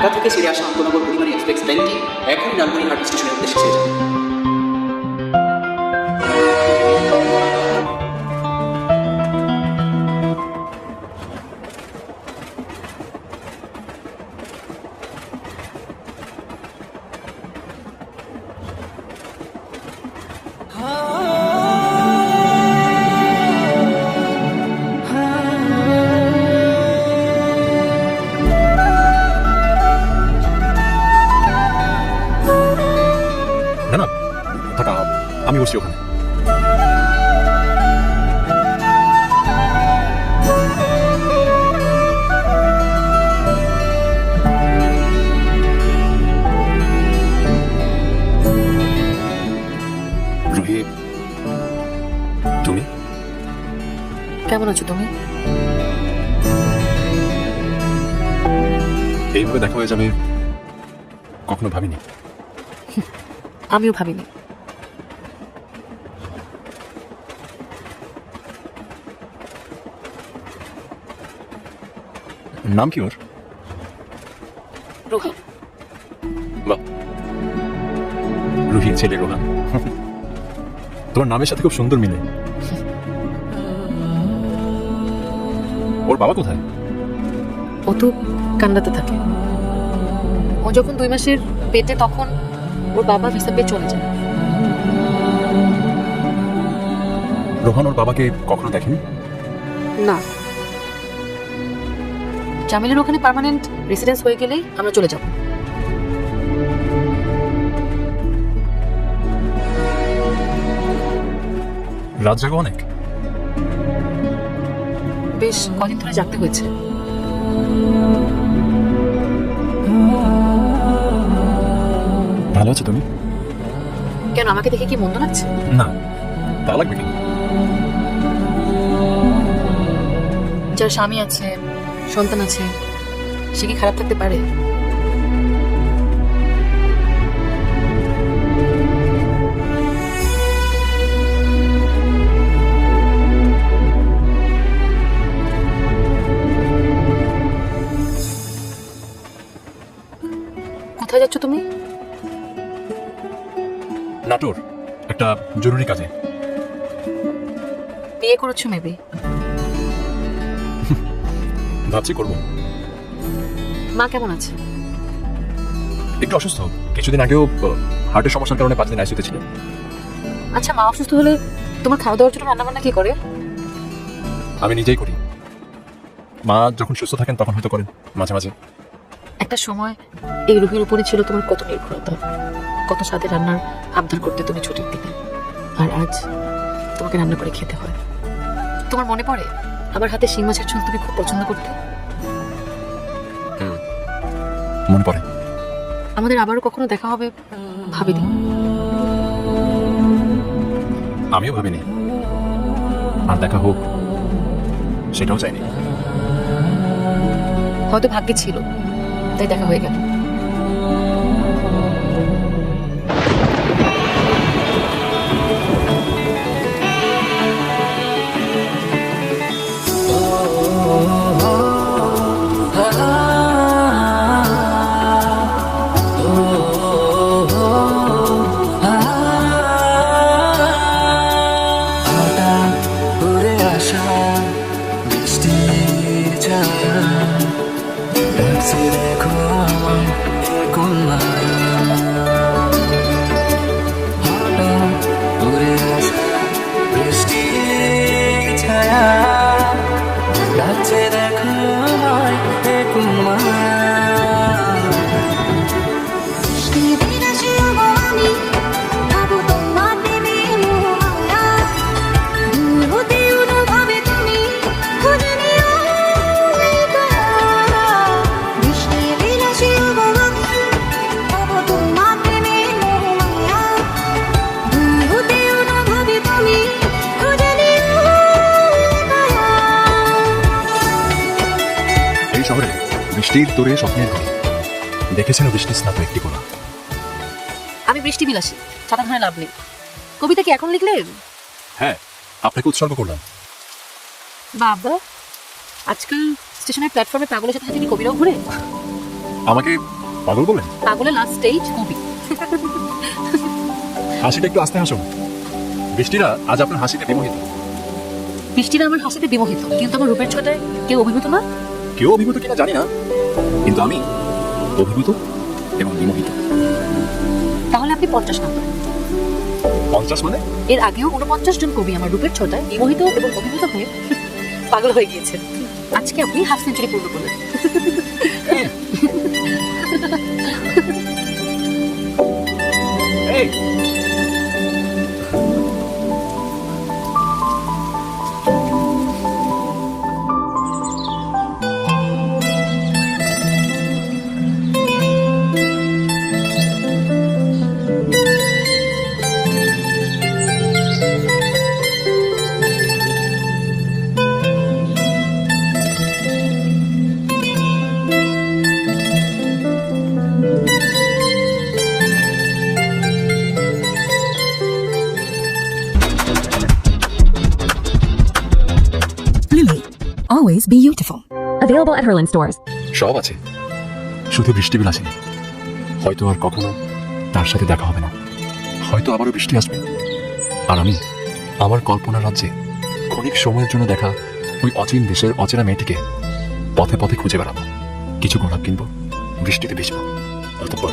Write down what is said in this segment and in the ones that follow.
ঢাকা থেকে ছেড়ে আসা আন্তনগর পরিবারী এক্সপ্রেস ট্রেনটি এখনই লালমনিরহাট স্টেশনের উদ্দেশ্যে ছেড়ে যাবে। না না থাকা, আমি বসছি ওখানে। রুহি, তুমি কেমন আছো তুমি? এইভাবে দেখা হয়ে যাবে কখনো ভাবিনি। আমিও ভাবিনি। নাম কি ওর? রুহি। বাহ, রুহির ছেলে রোহান। তোমার নামের সাথে খুব সুন্দর মিলে। ওর বাবা কোথায়? ও তো কান্নাতে থাকে। ও যখন 2 মাসের পেটে তখন ওর বাবা ভিসা পেয়ে চলে যায়। রোহান ওর বাবাকে কখনো দেখেনি? না, জামিলের ওখানে পার্মানেন্ট রেসিডেন্স হয়ে গেলেই আমরা চলে যাব। রাত জাগো অনেক? বেশ কদিন ধরে জাগতে হয়েছে। ভালো আছো তুমি? কেন, আমাকে দেখে কি মন্দ লাগছে? না, তা লাগবে কেন? যার স্বামী আছে, সন্তান আছে, সে কি খারাপ থাকতে পারে? কোথায় যাচ্ছ তুমি? নাটোর, একটা জরুরি কাজে। বিয়ে করেছো মেবি? ভাবছি করবো। মা কেমন আছে? একটু অসুস্থ, কিছুদিন আগেও হার্টের সমস্যার কারণে 5 দিন আইসিইউতে ছিল। আচ্ছা, মা অসুস্থ হলে তোমার খাওয়া দাওয়ার জন্য রান্না বান্না কে করে? আমি নিজেই করি। মা যখন সুস্থ থাকেন তখন হয়তো করেন মাঝে মাঝে। একটা সময় এই রুহির উপরে ছিল তোমার কত নির্ভরতা, কত স্বাদের রান্নার আবদার করতে তুমি ছুটির দিনে, আর আজ তোমাকে রান্না করে খেতে হয়। তোমার মনে পড়ে আমার হাতে শিং মাছের ঝোল তুমি খুব পছন্দ করতে? মনে পড়ে। আমাদের আবারও কখনো দেখা হবে ভাবিনি। আমিও ভাবিনি আর দেখা হোক, সেটাও চাইনি। হয়তো ভাগ্যে ছিল তাই দেখা হয়ে গেল। শহরে বৃষ্টির তোরে স্বপ্নের ঘর দেখেছেন বৃষ্টি স্নাত একটি কোলা। আমি বৃষ্টি বিলাসী, ছাতা ধরে লাভ নেই। কবিতা কি এখন লিখলেন? হ্যাঁ, আপনাকে উৎসর্গ করলাম। বাবা, আজকাল স্টেশনের প্ল্যাটফর্মে পাগলের সাথে সাথে কি কবিরাও ঘুরে? আমাকে পাগল বলেন? পাগলের লাস্ট স্টেজ কবি। হাসিটা একটু আস্তে হাসুন। বৃষ্টিরা আজ আপনার হাসিতে বিমোহিত। বৃষ্টিরা আমার হাসিতে বিমোহিত, কিন্তু আমার রূপের ছোঁয়ায় কেউ অভিভূত না। কেউ অভিভূত কিনা জানি না, কিন্তু আমি অভিভূত এবং বিমোহিত। তাহলে আপনি 50 নাম্বার। 50 মানে? এর আগেও 49 জন কবি আমার রূপের ছোঁয়ায় বিমোহিত এবং অভিভূত হয়ে পাগল হয়ে গিয়েছেন। আজকে আপনি হাফ সেঞ্চুরি পূর্ণ করলেন। এই Lily, always be beautiful. Available at Herland stores. সব আছে, শুধু বৃষ্টি বিল আসেনি। হয়তো আর কখনো তার সাথে দেখা হবে না, হয়তো আবারও বৃষ্টি আসবে, আর আমি আমার কল্পনার রাজ্যে ক্ষণিক সময়ের জন্য দেখা ওই অচিন দেশের অচেনা মেয়েটিকে পথে পথে খুঁজে বেড়াবো। কিছু গোলাপ কিনবো, বৃষ্টিতে ভিজবো, অতঃপর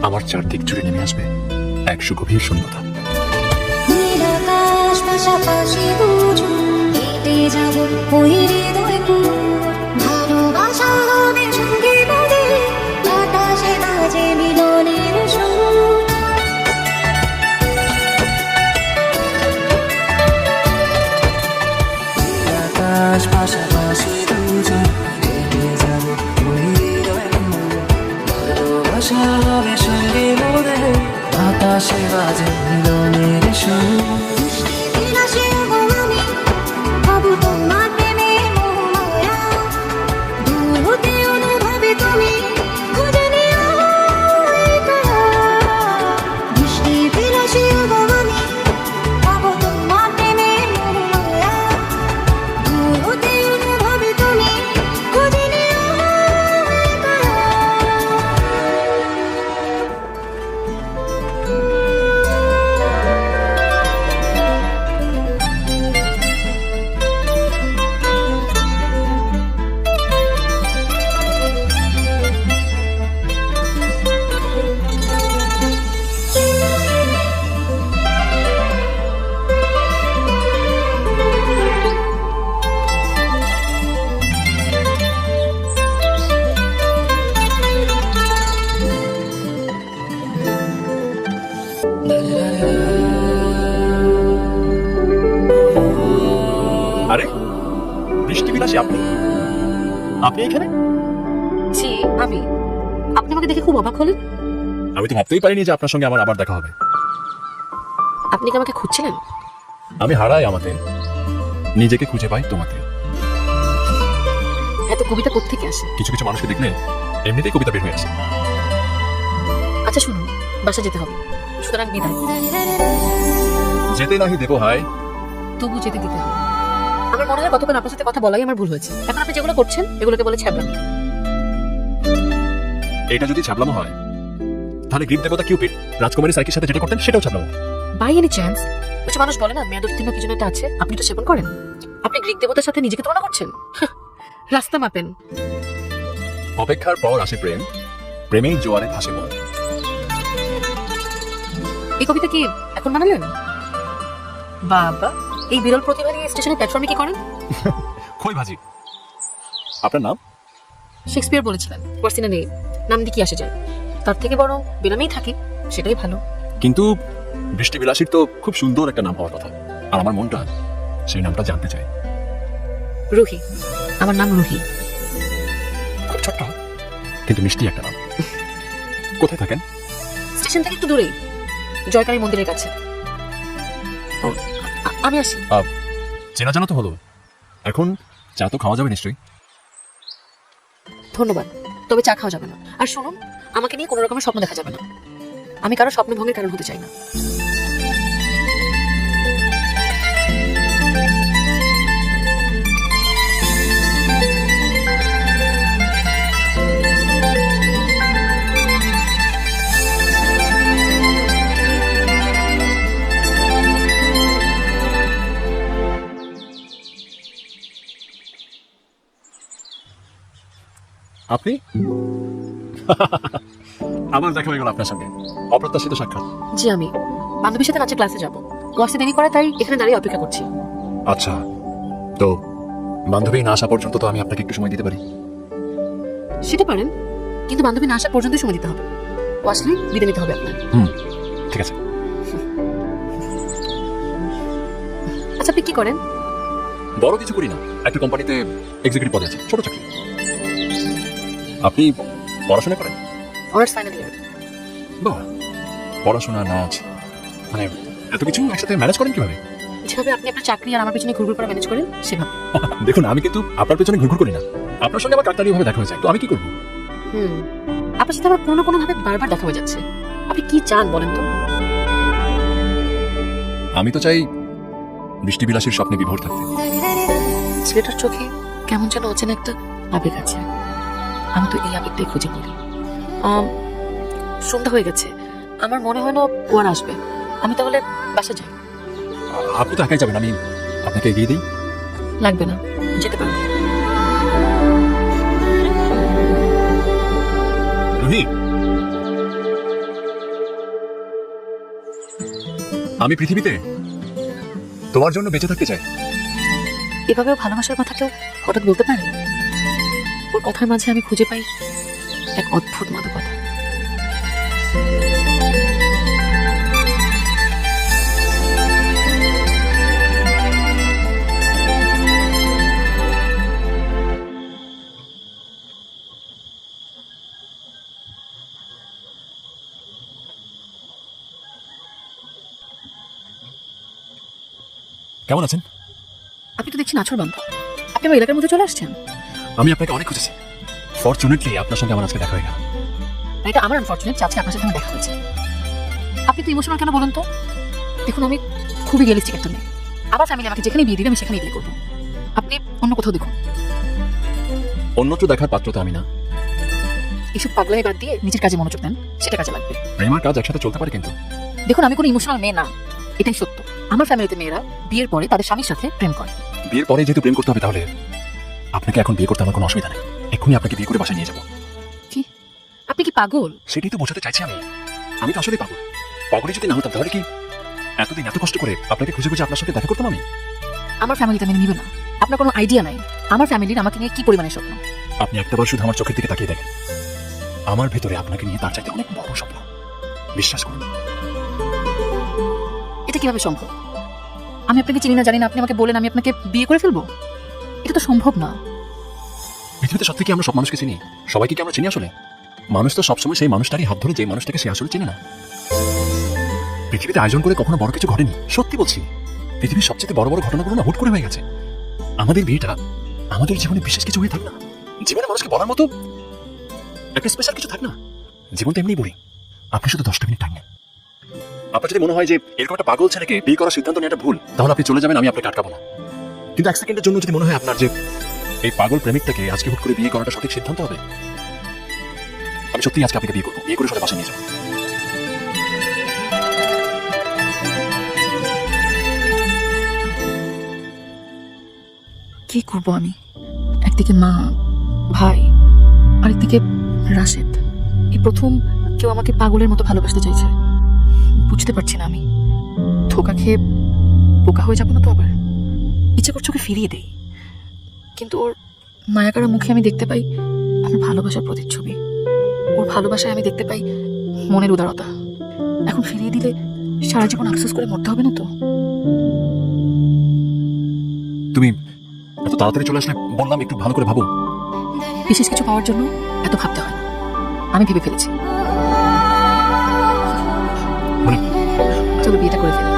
আমার চারদিক জুড়ে নেমে আসবে এক সুগভীর শূন্যতা। নীল আকাশ পাশাপাশি দুজন হেঁটে যাব ওই হৃদয়পুর। ভালোবাসা হবে সঙ্গে বাজে বাতাসে বাজে মিলনের সুর। নীল আকাশ পাশাপাশি দুজন হেঁটে যাব ওই হৃদয়পুর। ভালোবাসা হবে সঙ্গে বাজে বাতাসে বাজে মিলনের সুর। বৃষ্টি বিলাসে আমি ভাবু তোমার প্রেমে মোহমায়া। দূর হতে অনুভবে তুমি খুঁজে নিও এই কায়া। বৃষ্টি বিলাসে আমি ভাবু তোমার প্রেমে মোহমায়া। দূর হতে অনুভবে তুমি খুঁজে নিও এই কায়া। আরে বৃষ্টি বিলাসী, আপনি আপনি এখানে? জি আমি। আপনি আমাকে দেখে খুব অবাক হলেন। আমি তো ভাবতেই পারিনি যে আপনার সঙ্গে আমার আবার দেখা হবে। আপনি কি আমাকে খুঁজছিলেন? আমি হারাই আমাদের, নিজেকে খুঁজে পাই তোমাকে। এত কবিতা কোত্থেকে আসে? কিছু কিছু মানুষকে দেখলে এমনিতেই কবিতা বের হয়ে আসে। আচ্ছা শুনুন, বাসা যেতে হবে, সুতরাং বিদায়। যেতে নাহি দেবো হায়, তবু যেতে দিতে হবে। আমার মনে হয় গতকাল আপনার সাথে কথা বলাই আমার ভুল হয়েছে। এখন আপনি যেগুলো করছেন এগুলোকে বলে ছ্যাবলামি। এটা যদি ছাবলামো হয় তাহলে গ্রীক দেবতা কিউপিড রাজকুমারী সাইকের সাথে যেটা করতেন সেটাও ছাবলামো। বাই এনি চান্স কিছু মানুষ বলে না মেয়াদ উত্তীর্ণ কি জন্য এটা আছে, আপনি তো সেবন করেন। আপনি গ্রিক দেবতার সাথে নিজেকে তুলনা করছেন। রাস্তা মাপেন। অপেক্ষার পর আসে প্রেম, প্রেমেই জোয়ারে ভাসে মন। এই কবিতা কি এখন বানালেন? বাবা, এই বিরল প্রতিভা নিয়ে স্টেশনের প্ল্যাটফর্মে কি করেন? খই ভাজি। আপনার নাম? শেক্সপিয়ার বলেছিলেন পার্সিনা নেই, নাম দিয়ে কি আসে যায়, তার থেকে বরং বেনামেই থাকি, সেটাই ভালো। কিন্তু বৃষ্টি বিলাসীর তো খুব সুন্দর একটা নাম হওয়ার কথা, আর আমার মনটা সেই নামটা জানতে চায়। রুহি, আমার নাম রুহি। খুব ছোট্ট কিন্তু মিষ্টি একটা নাম। কোথায় থাকেন? স্টেশন থেকে একটু দূরেই, জয়কালী মন্দিরের কাছে। আমি আসি। চেনা জানা তো হলো, এখন চা তো খাওয়া যাবে নিশ্চয়ই। ধন্যবাদ, তবে চা খাওয়া যাবে না। আর শুনুন, আমাকে নিয়ে কোনো রকমের স্বপ্ন দেখা যাবে না। আমি কারো স্বপ্ন ভঙ্গের কারণ হতে চাই না। আপনি আমার দেখা হয়ে গেল আপনার সঙ্গে, অপ্রত্যাশিত সাক্ষাৎ। জি আমি বান্ধবীর সাথে নাচের ক্লাসে যাব, ও আসতে দেরি করে তাই এখানে দাঁড়িয়ে অপেক্ষা করছি। আচ্ছা, তো বান্ধবী না আসা পর্যন্ত তো আমি আপনাকে একটু সময় দিতে পারি। সেটা পারেন, কিন্তু বান্ধবী না আসা পর্যন্ত সময় দিতে হবে। ও আসলে বিদায় নিতে হবে আপনার। ঠিক আছে। আচ্ছা আপনি কি করেন? বড় কিছু করি না, একটা কোম্পানিতে এক্সিকিউটিভ পদে আছে, ছোট চাকরি। আপনি পড়াশোনা করেন? Honours final year. বাহ, পড়াশোনা, নাচ, মানে এত কিছু একসাথে ম্যানেজ করেন কিভাবে? যেভাবে আপনি আপনার চাকরি আর আমার পিছনে ঘুরঘুর করে ম্যানেজ করেন সেভাবে। দেখুন, আমি কিন্তু আপনার পেছনে ঘুরঘুর করি না। আপনার সঙ্গে আমার কাকতালীয়ভাবে দেখা হয়ে যায়, তো আমি কি করবো? আপনার সাথে আমার কোনো না কোনো ভাবে বারবার দেখা হয়ে যাচ্ছে। আপনি কি চান বলেন তো? আমি তো চাই বৃষ্টিবিলাসীর স্বপ্নে বিভোর থাকতে। ছেলেটার চোখে কেমন যেন অচেনা একটা আবেগ আছে। আমি তো এই আবেগটাই খুঁজে করি। সন্ধ্যা হয়ে গেছে, আমার মনে হয় না ও আর আসবে। আমি তাহলে বাসা যাই। আপনি তো একাই যাবেন, আমি আপনাকে এগিয়ে দিই। লাগবে না, যেতে পারবো। রুহি, আমি পৃথিবীতে তোমার জন্য বেঁচে থাকতে চাই। এভাবেও ভালোবাসার কথা কেউ হঠাৎ বলতে পারে? ওর কথার মাঝে আমি খুঁজে পাই এক অদ্ভুত মাদকতা। কেমন আছেন? আপনি তো দেখছি নাছর বান্ধব। আপনি আমার এলাকার মধ্যে চলে আসছেন। আমি আপনাকে অনেক খুঁজেছি, ফরচুনেটলি আপনার সঙ্গে আমার আজকে দেখা হয়ে গেল। এটা আমার আনফরচুনেট যে আজকে আপনার সাথে আমার দেখা হয়েছে। আপনি তো ইমোশনাল কেন বলুন তো? দেখুন, আমি খুবই রিয়েলিস্টিক একটা মেয়ে। আমার ফ্যামিলি আমাকে যেখানে বিয়ে দিবে আমি সেখানেই বিয়ে করবো। আপনি অন্য কোথাও দেখুন। অন্যত্র দেখার পাত্র তো আমি না। এসব পাগলামি বাদ দিয়ে নিজের কাজে মনোযোগ দেন, সেটা কাজে লাগবে। প্রেমার কাজ একসাথে চলতে পারে, কিন্তু দেখুন, আমি কোনো ইমোশনাল মেয়ে না, এটাই সত্য। আমার ফ্যামিলিতে মেয়েরা বিয়ের পরে তাদের স্বামীর সাথে প্রেম করে। বিয়ের পরে যেহেতু প্রেম করতে হবে, তাহলে আপনাকে এখন বিয়ে করতে আমার কোনো অসুবিধা নেই। এক্ষুনি আপনাকে বিয়ে করে বাসায় নিয়ে যাবো। কি? আপনি কি পাগল? সেটাই তো বোঝাতে চাইছি আমি। আমি তো আসলে পাগল। পাগলই যদি না হতাম, তাহলে কি এতদিন এত কষ্ট করে আপনাকে খুঁজে খুঁজে আপনার সঙ্গে দেখা করতাম আমি? আমার ফ্যামিলিতে মেনে নিবে না। আপনার কোনো আইডিয়া নাই আমার ফ্যামিলির আমাকে নিয়ে কি পরিমাণে স্বপ্ন। আপনি একটাবার শুধু আমার চোখের দিকে তাকিয়ে দেখেন। আমার ভেতরে আপনাকে নিয়ে তার চাইতে অনেক বড় স্বপ্ন। বিশ্বাস করুন। এটা কিভাবে সম্ভব? আমি আপনাকে চিনি না, জানি না, আপনি আমাকে বলেন আমি আপনাকে বিয়ে করে ফেলবো? এটা তো সম্ভব না। পৃথিবীতে সত্যি কি আমরা সব মানুষকে চিনি? সবাইকে কি আমরা চিনি আসলে? মানুষ তো সবসময় সেই মানুষটারই হাত ধরে যে মানুষটাকে সে আসলে চেনে না। পৃথিবীতে আয়োজন করে কখনো বড় কিছু ঘটেনি, সত্যি বলছি। পৃথিবীর সবচেয়ে বড় বড় ঘটনাগুলো না হুট করে হয়ে গেছে। আমাদের বিয়েটা আমাদের জীবনে বিশেষ কিছু হয়ে থাক না। জীবনে মানুষকে বলার মতো একটা স্পেশাল কিছু থাক না। জীবনটা এমনি বোরিং। আপনি শুধু 10টা মিনিট টাইম নেন। আপনার যদি মনে হয় যে এরকম একটা পাগল ছেলেকে বিয়ে করার সিদ্ধান্ত নেওয়াটা ভুল, তাহলে আপনি চলে যাবেন, আমি আপনাকে আটকাবো না। কিন্তু 1 সেকেন্ডের জন্য যদি মনে হয় আপনার যে এই পাগল প্রেমিকটাকে আজকে হুট করে বিয়ে করাটা সঠিক সিদ্ধান্ত হবে, আমি সত্যিই আজকে আপনাকে বিয়ে করবো। বিয়ে করে সরে বাসায় নিয়ে যাবো। কি করব আমি? একদিকে মা, ভাই, আরেকদিকে রাশেদ। এই প্রথম কেউ আমাকে পাগলের মতো ভালোবাসতে চাইছে। বুঝতে পারছি না আমি ধোকা খেয়ে বোকা হয়ে যাবো না তো আবার? ইচ্ছে করছে ওকে ফিরিয়ে দেই, কিন্তু ওর মায়াকারা মুখে আমি দেখতে পাই আমার ভালোবাসার প্রতিচ্ছবি। ওর ভালোবাসায় আমি দেখতে পাই মনের উদারতা। এখন ফিরিয়ে দিলে সারা জীবন আফসোস করে মরতে হবে না তো? তুমি এত তাড়াতাড়ি চলে আসলে বললাম একটু ভালো করে ভাবো। বিশেষ কিছু পাওয়ার জন্য এত ভাবতে হয় না। আমি ভেবে ফেলেছি, মানে চলো বিয়েটা করে ফেলি।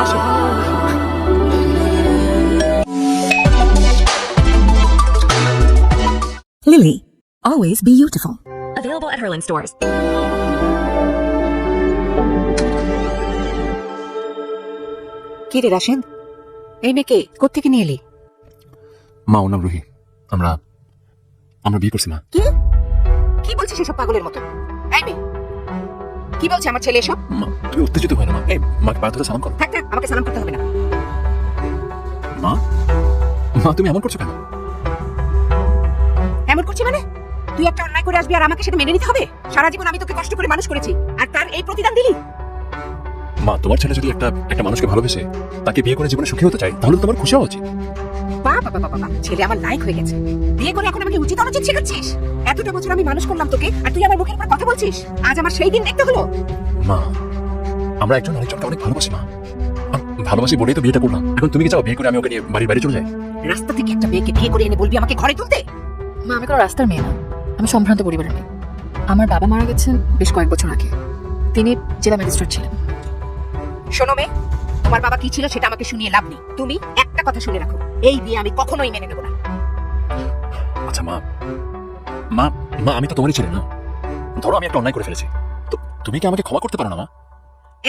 আসো। Lily, always be beautiful. Available at Herland stores. কি রে রাশেদ, এই মেয়েকে কোত্থেকে নিয়ে এলি? মা, ওর নাম রুহি। আমরা বিয়ে করছি মা। কি কি বলছিস এসব পাগলের মতো? এই মেয়ে, কি বলছে আমার ছেলে এসব? মা, তুমি উত্তেজিত হয় না মা। এই মাকে পা ধরে সালাম করো। থাক থাক, আমাকে সালাম করতে হবে না। মা মা তুমি এমন করছো কেন? এমন করছি মানে? তুই একটা অন্যায় করে আসবি আর আমাকে সেটা মেনে নিতে হবে? সারা জীবন আমি তোকে কষ্ট করে মানুষ করেছি আর তার এই প্রতিদান দিলি? মা তোমার ছেলে যদি একটা মানুষকে ভালোবেসে তাকে বিয়ে করে জীবনে সুখী হতে চাই, তাহলে তো তোমার খুশি হওয়া উচিত। বাবা বাবা বাবা, ছেলে আমার লাইক হয়ে গেছে। বিয়ে করে এখন আমাকে উচিত অনুচিত শেখাচ্ছিস? এতটা বছর আমি মানুষ করলাম তোকে আর তুই আমার মুখের উপর কথা বলছিস? আজ আমার সেই দিন দেখতে হলো। মা আমরা একজন আরেকজনকে অনেক ভালোবাসি মা, আর ভালোবাসি বলেই তো বিয়েটা করলাম। এখন তুমি কি চাও বিয়ে করে আমি ওকে নিয়ে বাড়ি বাড়ি চলে যাই? রাস্তা থেকে একটা মেয়েকে বিয়ে করে এনে বলবি আমাকে ঘরে তুলতে? মা, আমি কোনো রাস্তার মেয়ে না, আমি সম্ভ্রান্ত পরিবারের মেয়ে। আমার বাবা মারা গেছেন বেশ কয়েক বছর আগে। তিনি জেলা ম্যাজিস্ট্রেট ছিলেন। শোনো মেয়ে, তোমার বাবা কি ছিল সেটা আমাকে শুনিয়ে লাভ নেই। তুমি একটা কথা শুনে রাখো, এই বিয়ে আমি কখনোই মেনে নেব না। আচ্ছা মা মা মা আমি তো তোমারই ছেলে না। ধরো আমি একটা অন্যায় করে ফেলেছি, তো তুমি কি আমাকে ক্ষমা করতে পারো না মা?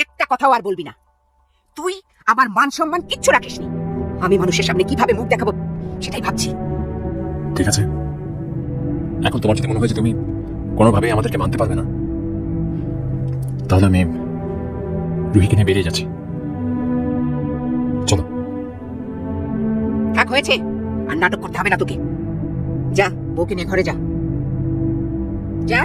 একটা কথাও আর বলবি না। তুই আমার মান সম্মান কিচ্ছু রাখিসনি। আমি মানুষের সামনে কিভাবে মুখ দেখাবো সেটাই ভাবছি। ঠিক আছে, এখন তোমার যদি মনে হয় যে তুমি কোনোভাবেই আমাদেরকে মানতে পারবে না, তাহলে আমি রুহিকে নিয়ে বেরিয়ে যাচ্ছি। চলো। থাক, হয়েছে, আর নাটক করতে হবে না তোকে। যা, বউকে নিয়ে ঘরে যা। যা।